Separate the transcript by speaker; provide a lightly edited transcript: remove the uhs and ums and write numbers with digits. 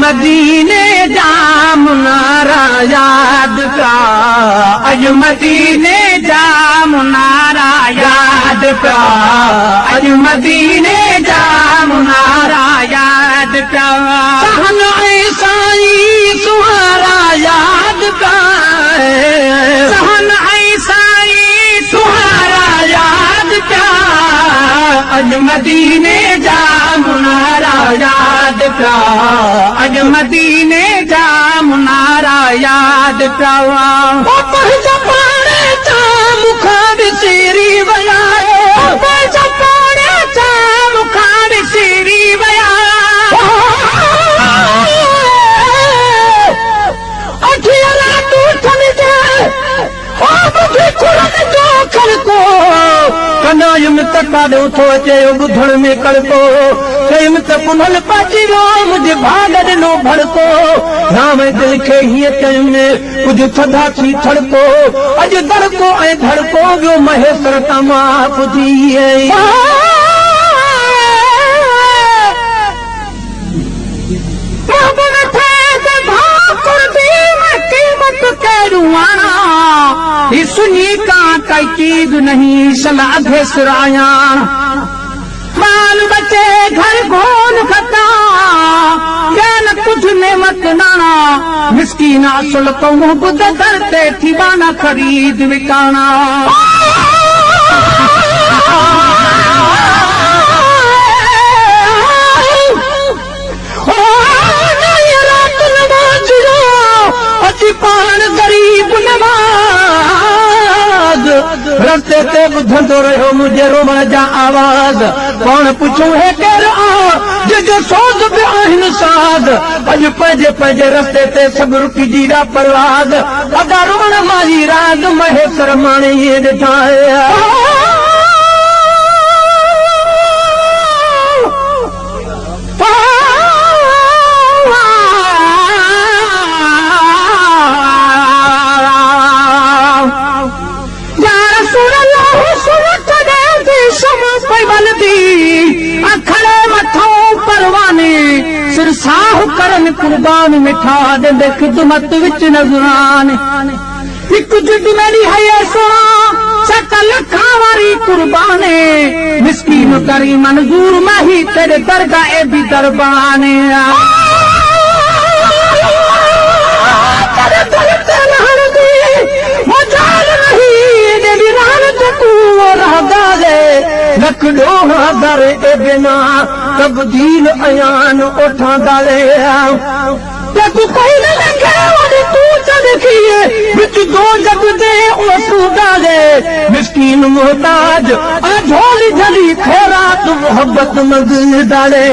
Speaker 1: मदीने जा मुनारा याद का, अज मदीने जा मुनारा याद का, अज मदीने जा मुनारा याद का। सहन ऐसाई सुहारा याद का, सहन ऐसाई सुहारा याद का, अज मदीने जा मुनारा याद का, अज मदीने जा मुनारा याद का। पाणे चा मुखार सीरी वयाए, पाणे चा मुखार सीरी वया, अठियरा तू थन जाए मुझे कुरन जो खड़को, कनायुम तकाॾो थो अचे ॿुधण में कड़को, चयुमि त पुनल पाची रो मुंहिंजे भाग ॾिनो भड़को, राम दिल खे हीअं चयुमि कुझु थधा थी थड़को, अॼु दड़को ऐं धड़को वियो महेश्वर तमां पुजी सुनी का काई चीज नहीं सलाह सुराया, बाल बचे घर घोन खता ज्ञान कुछ नेमत नाना, मिस्कीना सुलको बुध दर ते थीवाना खरीद विकाना। अची पान गरीब नवाज, रस्ते ते ॿुधंदो रहियो मुंहिंजे रोमण जा आवाज़, कौन पुछूं हे केरु आ जो सोच पिया आहिनि साज़, अॼु पंहिंजे पंहिंजे रस्ते ते सभु रुकी जी रा परवाज़, अदा रोमण माही राज महेश्वर माणे ॾिठा अखड़े मथों परवाने सिर साह करन कुर्बान मिठा दे खिदमत विच नजरान, हिकु जुट मेरी है सोना सकल खावारी कुर्बाने, मिस्कीन करी मंजूर माही तेरे दरगाह भी दरबाने, लकड़ो दर ए बिना तब्दील अयान उठा दाले, तू कोई न लगे और तू चढ़िए बिच दो जग दे ओसू डाले, मिस्कीन मोहताज झोली झली खैरात मोहब्बत मग डाले।